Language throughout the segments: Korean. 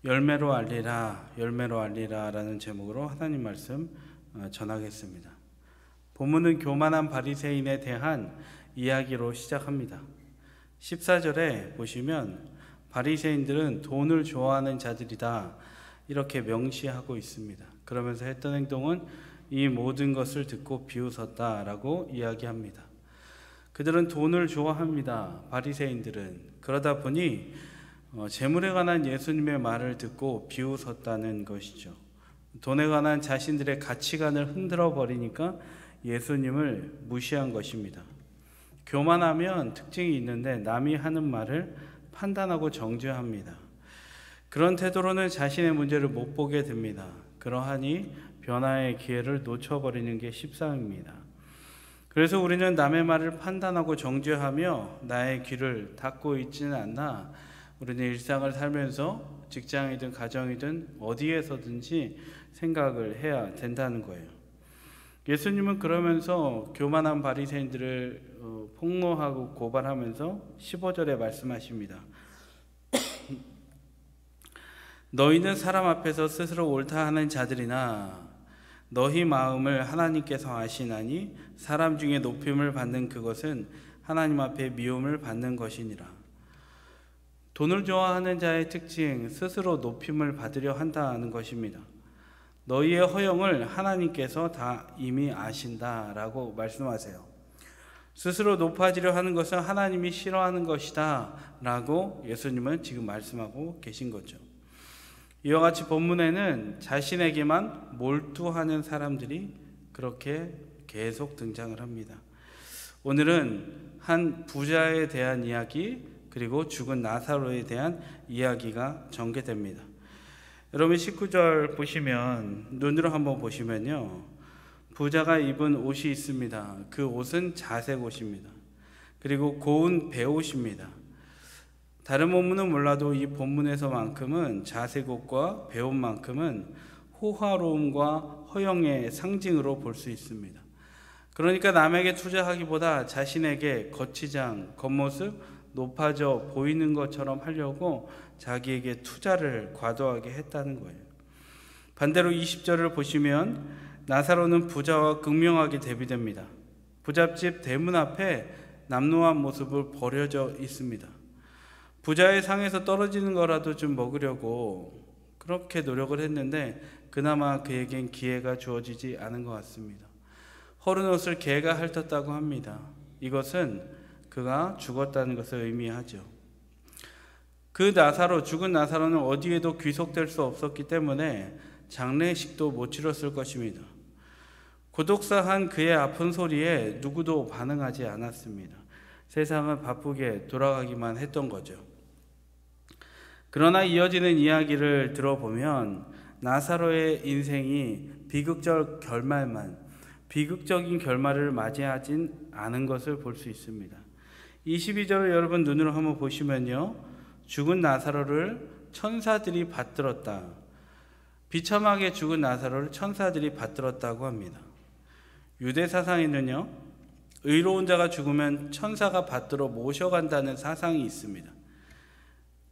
열매로 알리라, 열매로 알리라 라는 제목으로 하나님 말씀 전하겠습니다. 본문은 교만한 바리새인에 대한 이야기로 시작합니다. 14절에 보시면 바리새인들은 돈을 좋아하는 자들이다 이렇게 명시하고 있습니다. 그러면서 했던 행동은 이 모든 것을 듣고 비웃었다라고 이야기합니다. 그들은 돈을 좋아합니다. 바리새인들은. 그러다 보니 재물에 관한 예수님의 말을 듣고 비웃었다는 것이죠. 돈에 관한 자신들의 가치관을 흔들어 버리니까 예수님을 무시한 것입니다. 교만하면 특징이 있는데 남이 하는 말을 판단하고 정죄합니다. 그런 태도로는 자신의 문제를 못 보게 됩니다. 그러하니 변화의 기회를 놓쳐버리는 게 십상입니다. 그래서 우리는 남의 말을 판단하고 정죄하며 나의 귀를 닫고 있지는 않나. 우리는 일상을 살면서 직장이든 가정이든 어디에서든지 생각을 해야 된다는 거예요. 예수님은 그러면서 교만한 바리새인들을 폭로하고 고발하면서 15절에 말씀하십니다. 너희는 사람 앞에서 스스로 옳다 하는 자들이나 너희 마음을 하나님께서 아시나니 사람 중에 높임을 받는 그것은 하나님 앞에 미움을 받는 것이니라. 돈을 좋아하는 자의 특징, 스스로 높임을 받으려 한다는 것입니다. 너희의 허영을 하나님께서 다 이미 아신다라고 말씀하세요. 스스로 높아지려 하는 것은 하나님이 싫어하는 것이다 라고 예수님은 지금 말씀하고 계신 거죠. 이와 같이 본문에는 자신에게만 몰두하는 사람들이 그렇게 계속 등장을 합니다. 오늘은 한 부자에 대한 이야기 그리고 죽은 나사로에 대한 이야기가 전개됩니다. 여러분 19절 보시면 눈으로 한번 보시면요. 부자가 입은 옷이 있습니다. 그 옷은 자색 옷입니다. 그리고 고운 베옷입니다. 다른 본문은 몰라도 이 본문에서만큼은 자색 옷과 베옷만큼은 호화로움과 허영의 상징으로 볼 수 있습니다. 그러니까 남에게 투자하기보다 자신에게 거치장, 겉모습, 높아져 보이는 것처럼 하려고 자기에게 투자를 과도하게 했다는 거예요. 반대로 20절을 보시면 나사로는 부자와 극명하게 대비됩니다. 부잣집 대문 앞에 남루한 모습을 버려져 있습니다. 부자의 상에서 떨어지는 거라도 좀 먹으려고 그렇게 노력을 했는데 그나마 그에겐 기회가 주어지지 않은 것 같습니다. 허른 옷을 개가 핥았다고 합니다. 이것은 그가 죽었다는 것을 의미하죠. 그 나사로, 죽은 나사로는 어디에도 귀속될 수 없었기 때문에 장례식도 못 치렀을 것입니다. 고독사한 그의 아픈 소리에 누구도 반응하지 않았습니다. 세상은 바쁘게 돌아가기만 했던 거죠. 그러나 이어지는 이야기를 들어보면 나사로의 인생이 비극적인 결말을 맞이하진 않은 것을 볼 수 있습니다. 22절을 여러분 눈으로 한번 보시면요. 죽은 나사로를 천사들이 받들었다. 비참하게 죽은 나사로를 천사들이 받들었다고 합니다. 유대 사상에는요. 의로운 자가 죽으면 천사가 받들어 모셔간다는 사상이 있습니다.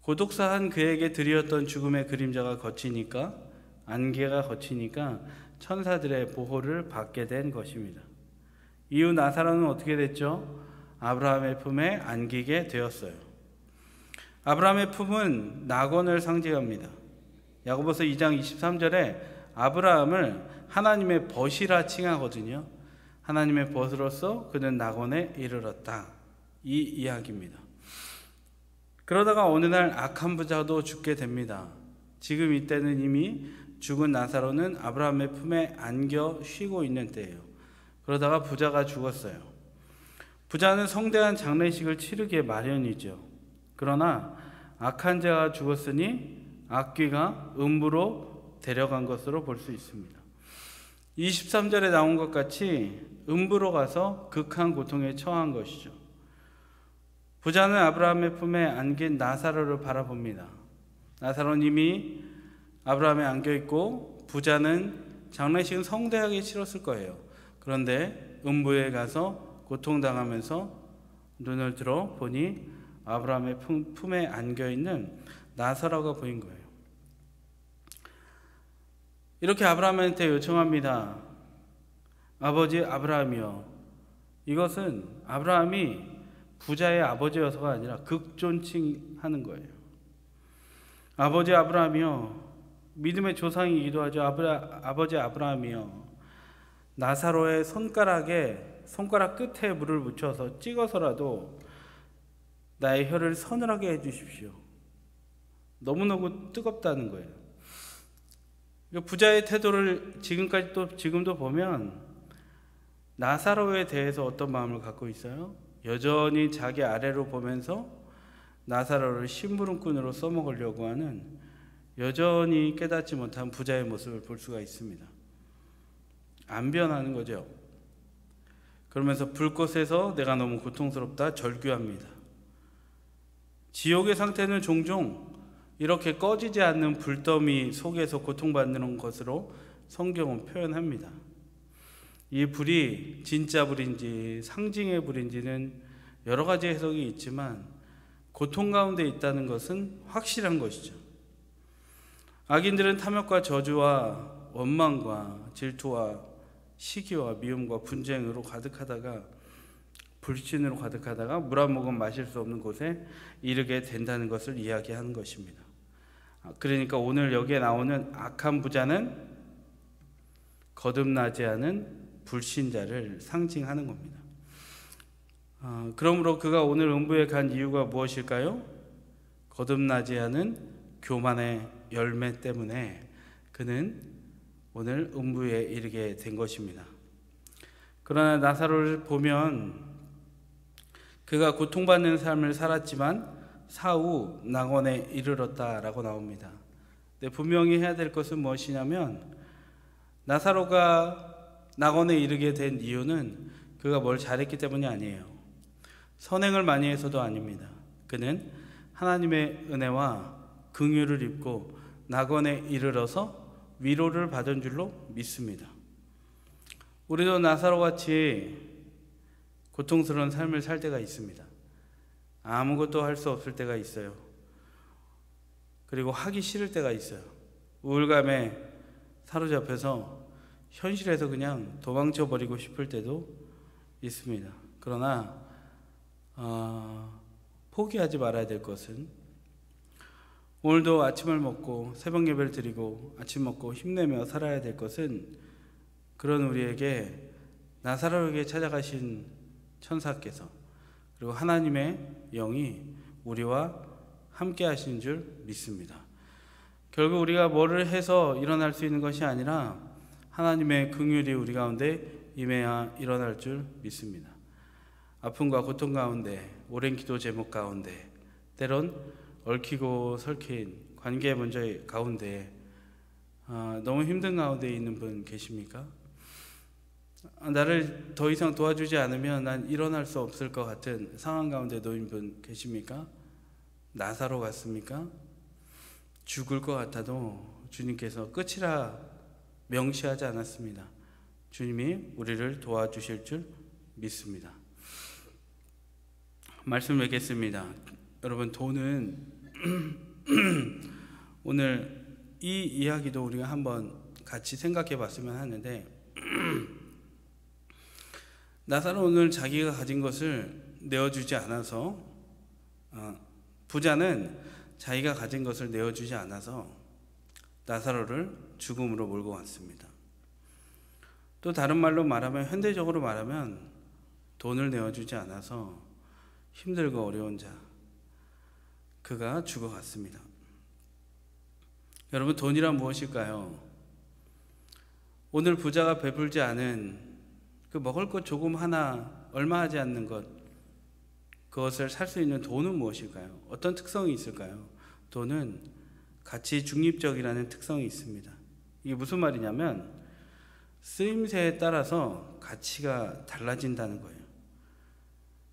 고독사한 그에게 드렸던 죽음의 그림자가 거치니까 안개가 거치니까 천사들의 보호를 받게 된 것입니다. 이후 나사로는 어떻게 됐죠? 아브라함의 품에 안기게 되었어요. 아브라함의 품은 낙원을 상징합니다. 야고보서 2장 23절에 아브라함을 하나님의 벗이라 칭하거든요. 하나님의 벗으로서 그는 낙원에 이르렀다. 이 이야기입니다. 그러다가 어느 날 악한 부자도 죽게 됩니다. 지금 이때는 이미 죽은 나사로는 아브라함의 품에 안겨 쉬고 있는 때예요. 그러다가 부자가 죽었어요. 부자는 성대한 장례식을 치르기에 마련이죠. 그러나 악한 자가 죽었으니 악귀가 음부로 데려간 것으로 볼 수 있습니다. 23절에 나온 것 같이 음부로 가서 극한 고통에 처한 것이죠. 부자는 아브라함의 품에 안긴 나사로를 바라봅니다. 나사로는 이미 아브라함에 안겨있고 부자는 장례식은 성대하게 치렀을 거예요. 그런데 음부에 가서 고통당하면서 눈을 들어 보니 아브라함의 품에 안겨있는 나사로가 보인 거예요. 이렇게 아브라함한테 요청합니다. 아버지 아브라함이여. 이것은 아브라함이 부자의 아버지여서가 아니라 극존칭하는 거예요. 아버지 아브라함이여, 믿음의 조상이기도 하죠. 아버지 아브라함이여, 나사로의 손가락 끝에 물을 묻혀서 찍어서라도 나의 혀를 서늘하게 해주십시오. 너무너무 뜨겁다는 거예요. 부자의 태도를 지금도 보면 나사로에 대해서 어떤 마음을 갖고 있어요? 여전히 자기 아래로 보면서 나사로를 심부름꾼으로 써먹으려고 하는, 여전히 깨닫지 못한 부자의 모습을 볼 수가 있습니다. 안 변하는 거죠. 그러면서 불꽃에서 내가 너무 고통스럽다 절규합니다. 지옥의 상태는 종종 이렇게 꺼지지 않는 불더미 속에서 고통받는 것으로 성경은 표현합니다. 이 불이 진짜 불인지 상징의 불인지는 여러 가지 해석이 있지만 고통 가운데 있다는 것은 확실한 것이죠. 악인들은 탐욕과 저주와 원망과 질투와 시기와 미움과 분쟁으로 가득하다가, 불신으로 가득하다가 물 한 모금 마실 수 없는 곳에 이르게 된다는 것을 이야기하는 것입니다. 그러니까 오늘 여기에 나오는 악한 부자는 거듭나지 않은 불신자를 상징하는 겁니다. 그러므로 그가 오늘 음부에 간 이유가 무엇일까요? 거듭나지 않은 교만의 열매 때문에 그는 오늘 음부에 이르게 된 것입니다. 그러나 나사로를 보면 그가 고통받는 삶을 살았지만 사후 낙원에 이르렀다라고 나옵니다. 근데 분명히 해야 될 것은 무엇이냐면, 나사로가 낙원에 이르게 된 이유는 그가 뭘 잘했기 때문이 아니에요. 선행을 많이 해서도 아닙니다. 그는 하나님의 은혜와 긍휼을 입고 낙원에 이르러서 위로를 받은 줄로 믿습니다. 우리도 나사로같이 고통스러운 삶을 살 때가 있습니다. 아무것도 할 수 없을 때가 있어요. 그리고 하기 싫을 때가 있어요. 우울감에 사로잡혀서 현실에서 그냥 도망쳐버리고 싶을 때도 있습니다. 그러나 포기하지 말아야 될 것은, 오늘도 아침을 먹고 새벽 예배를 드리고 아침 먹고 힘내며 살아야 될 것은, 그런 우리에게 나사로에게 찾아가신 천사께서 그리고 하나님의 영이 우리와 함께 하시는 줄 믿습니다. 결국 우리가 뭐를 해서 일어날 수 있는 것이 아니라 하나님의 긍휼이 우리 가운데 임해야 일어날 줄 믿습니다. 아픔과 고통 가운데, 오랜 기도 제목 가운데, 때론 얽히고 설킨 관계 문제 가운데 너무 힘든 가운데 있는 분 계십니까? 나를 더 이상 도와주지 않으면 난 일어날 수 없을 것 같은 상황 가운데 놓인 분 계십니까? 나사로 같습니까? 죽을 것 같아도 주님께서 끝이라 명시하지 않았습니다. 주님이 우리를 도와주실 줄 믿습니다. 말씀 맺겠습니다. 여러분, 돈은 오늘 이 이야기도 우리가 한번 같이 생각해 봤으면 하는데, 나사로는 자기가 가진 것을 내어주지 않아서, 부자는 자기가 가진 것을 내어주지 않아서 나사로를 죽음으로 몰고 왔습니다. 또 다른 말로 말하면, 현대적으로 말하면 돈을 내어주지 않아서 힘들고 어려운 자, 그가 죽어갔습니다. 여러분, 돈이란 무엇일까요? 오늘 부자가 배불지 않은 그 먹을 것 조금 하나, 얼마 하지 않는 것, 그것을 살 수 있는 돈은 무엇일까요? 어떤 특성이 있을까요? 돈은 가치 중립적이라는 특성이 있습니다. 이게 무슨 말이냐면, 쓰임새에 따라서 가치가 달라진다는 거예요.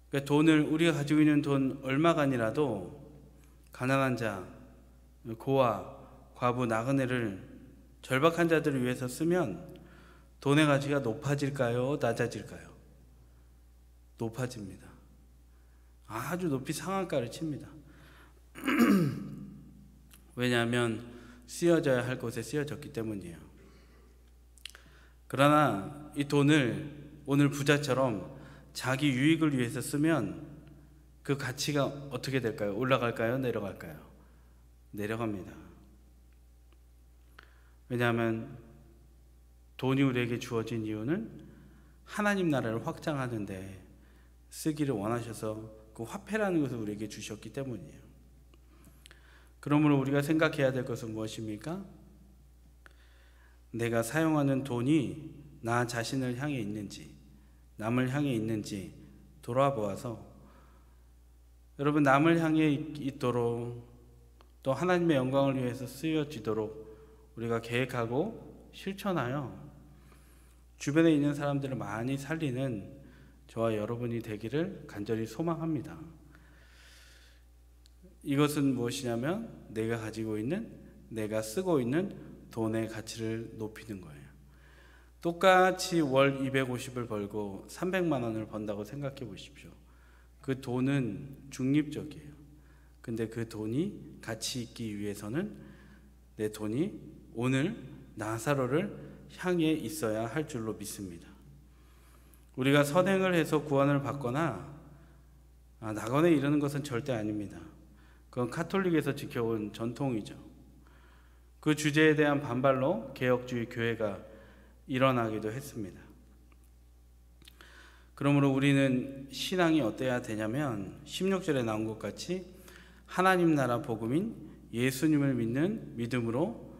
그러니까 돈을, 우리가 가지고 있는 돈 얼마간이라도 가난한 자, 고아, 과부, 나그네를, 절박한 자들을 위해서 쓰면 돈의 가치가 높아질까요? 낮아질까요? 높아집니다. 아주 높이 상한가를 칩니다. 왜냐하면 쓰여져야 할 곳에 쓰여졌기 때문이에요. 그러나 이 돈을 오늘 부자처럼 자기 유익을 위해서 쓰면 그 가치가 어떻게 될까요? 올라갈까요? 내려갈까요? 내려갑니다. 왜냐하면 돈이 우리에게 주어진 이유는 하나님 나라를 확장하는데 쓰기를 원하셔서 그 화폐라는 것을 우리에게 주셨기 때문이에요. 그러므로 우리가 생각해야 될 것은 무엇입니까? 내가 사용하는 돈이 나 자신을 향해 있는지, 남을 향해 있는지 돌아보아서, 여러분, 남을 향해 있도록 또 하나님의 영광을 위해서 쓰여지도록 우리가 계획하고 실천하여 주변에 있는 사람들을 많이 살리는 저와 여러분이 되기를 간절히 소망합니다. 이것은 무엇이냐면 내가 가지고 있는, 내가 쓰고 있는 돈의 가치를 높이는 거예요. 똑같이 월 250을 벌고 300만 원을 번다고 생각해 보십시오. 그 돈은 중립적이에요. 근데 그 돈이 가치 있기 위해서는 내 돈이 오늘 나사로를 향해 있어야 할 줄로 믿습니다. 우리가 선행을 해서 구원을 받거나 낙원에 이르는 것은 절대 아닙니다. 그건 카톨릭에서 지켜온 전통이죠. 그 주제에 대한 반발로 개혁주의 교회가 일어나기도 했습니다. 그러므로 우리는 신앙이 어때야 되냐면 16절에 나온 것 같이 하나님 나라 복음인 예수님을 믿는 믿음으로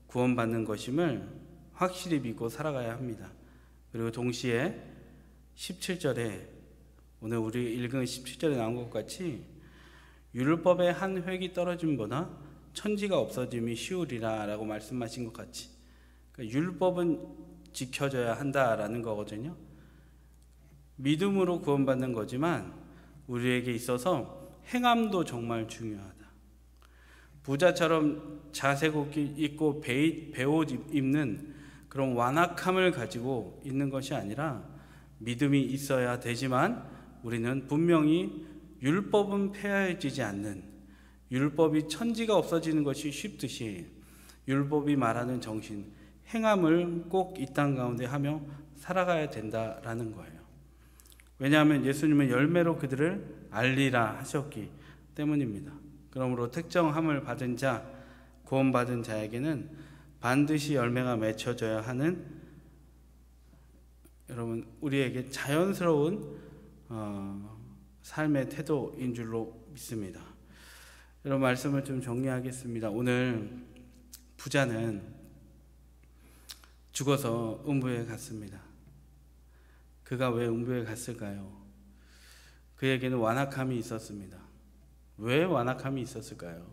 구원받는 것임을 확실히 믿고 살아가야 합니다. 그리고 동시에 17절에 오늘 우리 읽은 17절에 나온 것 같이 율법의 한 획이 떨어짐보다 천지가 없어짐이 쉬우리라 라고 말씀하신 것 같이, 그러니까 율법은 지켜져야 한다라는 거거든요. 믿음으로 구원받는 거지만 우리에게 있어서 행함도 정말 중요하다. 부자처럼 자색 입고 베옷 입는 그런 완악함을 가지고 있는 것이 아니라 믿음이 있어야 되지만 우리는 분명히 율법은 폐하여지지 않는, 율법이 천지가 없어지는 것이 쉽듯이 율법이 말하는 정신, 행함을 꼭 이 땅 가운데 하며 살아가야 된다라는 거예요. 왜냐하면 예수님은 열매로 그들을 알리라 하셨기 때문입니다. 그러므로 특정함을 받은 자, 구원받은 자에게는 반드시 열매가 맺혀져야 하는, 여러분, 우리에게 자연스러운 삶의 태도인 줄로 믿습니다. 여러분, 말씀을 좀 정리하겠습니다. 오늘 부자는 죽어서 음부에 갔습니다. 그가 왜 음부에 갔을까요? 그에게는 완악함이 있었습니다. 왜 완악함이 있었을까요?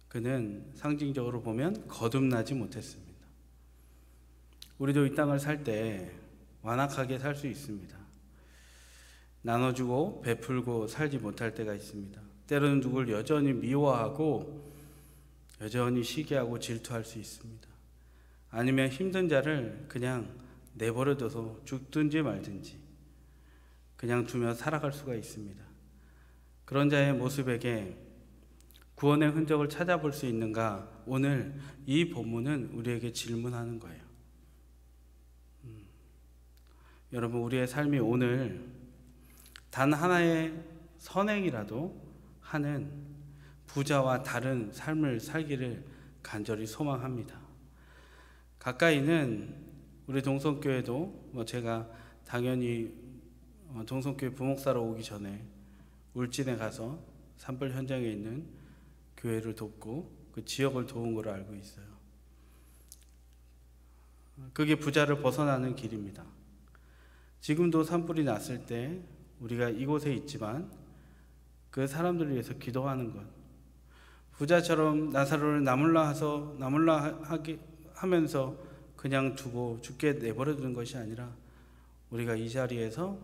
그는 상징적으로 보면 거듭나지 못했습니다. 우리도 이 땅을 살 때 완악하게 살 수 있습니다. 나눠주고 베풀고 살지 못할 때가 있습니다. 때로는 누굴 여전히 미워하고 여전히 시기하고 질투할 수 있습니다. 아니면 힘든 자를 그냥 내버려둬서 죽든지 말든지 그냥 두며 살아갈 수가 있습니다. 그런 자의 모습에게 구원의 흔적을 찾아볼 수 있는가? 오늘 이 본문은 우리에게 질문하는 거예요. 여러분, 우리의 삶이 오늘 단 하나의 선행이라도 하는 부자와 다른 삶을 살기를 간절히 소망합니다. 가까이는 우리 동성교회도 제가 당연히 동성교회 부목사로 오기 전에 울진에 가서 산불 현장에 있는 교회를 돕고 그 지역을 도운 걸로 알고 있어요. 그게 부자를 벗어나는 길입니다. 지금도 산불이 났을 때 우리가 이곳에 있지만 그 사람들을 위해서 기도하는 것, 부자처럼 나사로를 나물라 하면서 그냥 두고 죽게 내버려 두는 것이 아니라 우리가 이 자리에서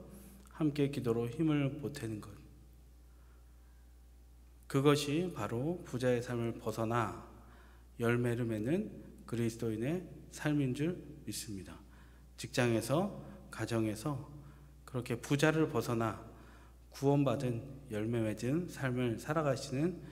함께 기도로 힘을 보태는 것, 그것이 바로 부자의 삶을 벗어나 열매를 맺는 그리스도인의 삶인 줄 믿습니다. 직장에서, 가정에서 그렇게 부자를 벗어나 구원받은 열매 맺은 삶을 살아가시는